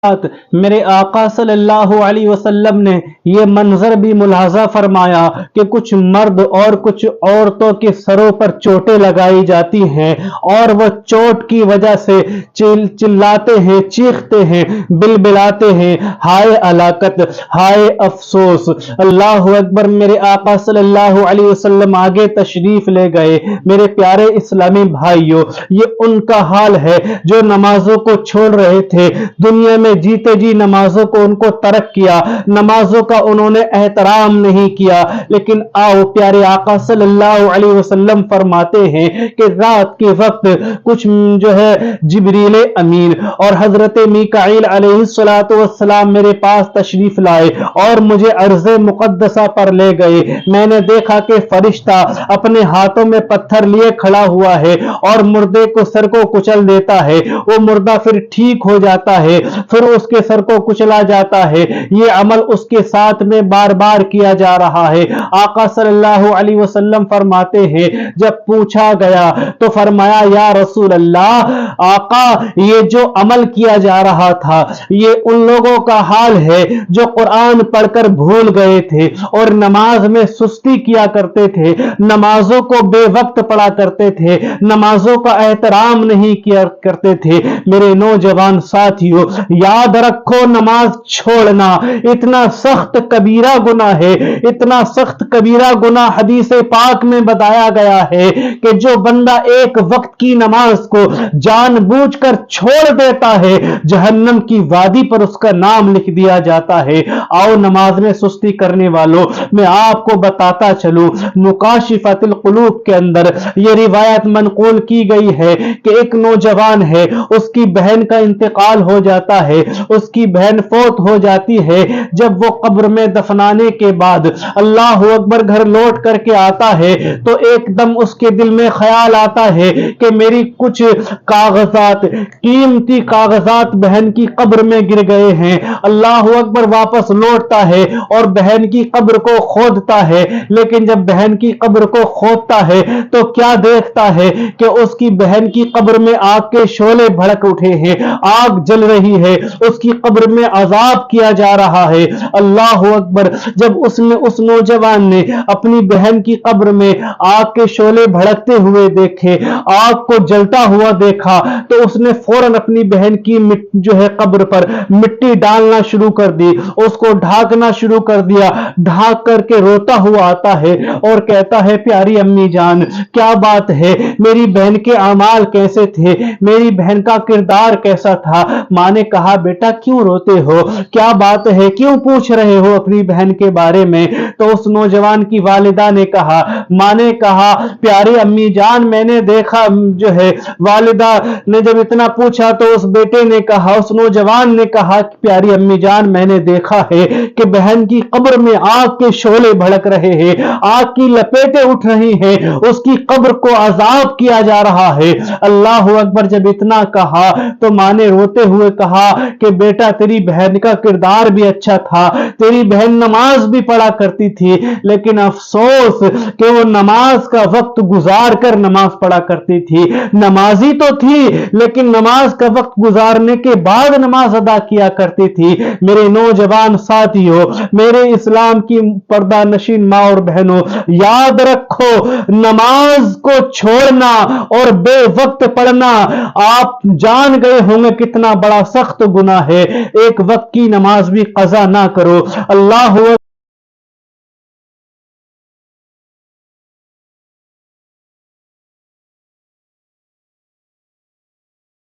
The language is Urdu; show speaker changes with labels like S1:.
S1: میرے آقا صلی اللہ علیہ وسلم نے یہ منظر بھی ملاحظہ فرمایا کہ کچھ مرد اور کچھ عورتوں کے سروں پر چوٹیں لگائی جاتی ہیں اور وہ چوٹ کی وجہ سے چلاتے ہیں، چیختے ہیں، بلبلاتے ہیں، ہائے ہلاکت، ہائے افسوس۔ اللہ اکبر۔ میرے آقا صلی اللہ علیہ وسلم آگے تشریف لے گئے۔ میرے پیارے اسلامی بھائیوں، یہ ان کا حال ہے جو نمازوں کو چھوڑ رہے تھے، دنیا میں جیتے جی نمازوں کو ان کو ترک کیا، نمازوں کا انہوں نے احترام نہیں کیا۔ لیکن آؤ پیارے آقا صلی اللہ علیہ وسلم فرماتے ہیں کہ رات کے وقت کچھ جو ہے جبریل امین اور حضرت میکائیل علیہ السلام میرے پاس تشریف لائے اور مجھے عرض مقدسہ پر لے گئے۔ میں نے دیکھا کہ فرشتہ اپنے ہاتھوں میں پتھر لیے کھڑا ہوا ہے اور مردے کو سر کو کچل دیتا ہے، وہ مردہ پھر ٹھیک ہو جاتا ہے، پھر اس کے سر کو کچلا جاتا ہے۔ یہ عمل اس کے ساتھ میں بار بار کیا جا رہا ہے۔ آقا صلی اللہ علیہ وسلم فرماتے ہیں جب پوچھا گیا تو فرمایا یا رسول اللہ، آقا یہ جو عمل کیا جا رہا تھا یہ ان لوگوں کا حال ہے جو قرآن پڑھ کر بھول گئے تھے اور نماز میں سستی کیا کرتے تھے، نمازوں کو بے وقت پڑھا کرتے تھے، نمازوں کا احترام نہیں کیا کرتے تھے۔ میرے نوجوان ساتھیوں، یاد رکھو نماز چھوڑنا اتنا سخت کبیرہ گناہ ہے، اتنا سخت کبیرہ گناہ حدیث پاک میں بتایا گیا ہے کہ جو بندہ ایک وقت کی نماز کو جان بوجھ کر چھوڑ دیتا ہے، جہنم کی وادی پر اس کا نام لکھ دیا جاتا ہے۔ آؤ نماز میں سستی کرنے والوں، میں آپ کو بتاتا چلوں، مکاشفۃ القلوب کے اندر یہ روایت منقول کی گئی ہے کہ ایک نوجوان ہے، اس کی بہن کا انتقال ہو جاتا ہے، اس کی بہن فوت ہو جاتی ہے۔ جب وہ قبر میں دفنانے کے بعد اللہ اکبر گھر لوٹ کر کے آتا ہے تو ایک دم اس کے دل میں خیال آتا ہے کہ میری کچھ کاغذات، قیمتی کاغذات بہن کی قبر میں گر گئے ہیں۔ اللہ اکبر واپس لوٹتا ہے اور بہن کی قبر کو کھودتا ہے، لیکن جب بہن کی قبر کو کھودتا ہے تو کیا دیکھتا ہے کہ اس کی بہن کی قبر میں آگ کے شعلے بھڑک اٹھے ہیں، آگ جل رہی ہے، اس کی قبر میں عذاب کیا جا رہا ہے۔ اللہ اکبر۔ جب اس نوجوان نے اپنی بہن کی قبر میں آگ کے شعلے بھڑکتے ہوئے دیکھے، آگ کو جلتا ہوا دیکھا تو اس نے فوراً اپنی بہن کی جو ہے قبر پر مٹی ڈالنا شروع کر دی، اس کو ڈھانکنا شروع کر دیا، ڈھانک کر کے روتا ہوا آتا ہے اور کہتا ہے پیاری امی جان کیا بات ہے، میری بہن کے اعمال کیسے تھے، میری بہن کا کردار کیسا تھا؟ ماں نے کہا بیٹا کیوں روتے ہو، کیا بات ہے، کیوں پوچھ رہے ہو اپنی بہن کے بارے میں؟ تو اس نوجوان کی والدہ نے کہا، ماں نے کہا پیاری امی جان میں نے دیکھا، جو ہے والدہ نے جب اتنا پوچھا تو اس بیٹے نے کہا، اس نوجوان نے کہا کہ پیاری امی جان میں نے دیکھا ہے کہ بہن کی قبر میں آگ کے شعلے بھڑک رہے ہیں، آگ کی لپیٹیں اٹھ رہی ہیں، اس کی قبر کو عذاب کیا جا رہا ہے۔ اللہ اکبر۔ جب اتنا کہا تو ماں نے روتے ہوئے کہا کہ بیٹا تیری بہن کا کردار بھی اچھا تھا، تیری بہن نماز بھی پڑھا کرتی تھی، لیکن افسوس کہ وہ نماز کا وقت گزار کر نماز پڑھا کرتی تھی، نمازی تو تھی لیکن نماز کا وقت گزارنے کے بعد نماز ادا کیا کرتی تھی۔ میرے نوجوان ساتھیوں، میرے اسلام کی پردہ نشین ماں اور بہنوں، یاد رکھو نماز کو چھوڑنا اور بے وقت پڑھنا آپ جان گئے ہوں گے کتنا بڑا سخت گناہ ہے۔ ایک وقت کی نماز بھی قضا نہ کرو۔ اللہ